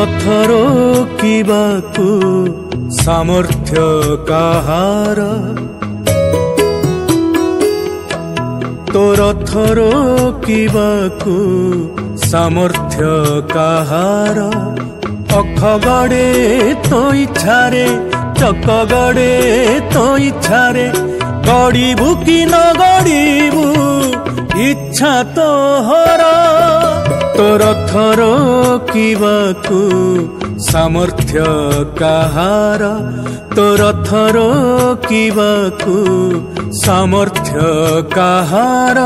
ରଥ ରୋକିବାକୁ ସାମର୍ଥ୍ୟ କାହାର? ତୋ ରଥ ରୋକିବାକୁ ସାମର୍ଥ୍ୟ କାହାର? ଅଖ ଗଡ଼େ ତୋ ଇଚ୍ଛାରେ, ଚକ ଗଡ଼େ ତୋ ଇଚ୍ଛାରେ, ଗଡ଼ିବୁ କି ନ ଗଡ଼ିବୁ ଇଚ୍ଛା ତୋହର। ତୋ ରଥ ରୋକିବାକୁ ସାମର୍ଥ୍ୟ କାହାର? ତୋ ରଥ ରୋକିବାକୁ ସାମର୍ଥ୍ୟ କାହାର?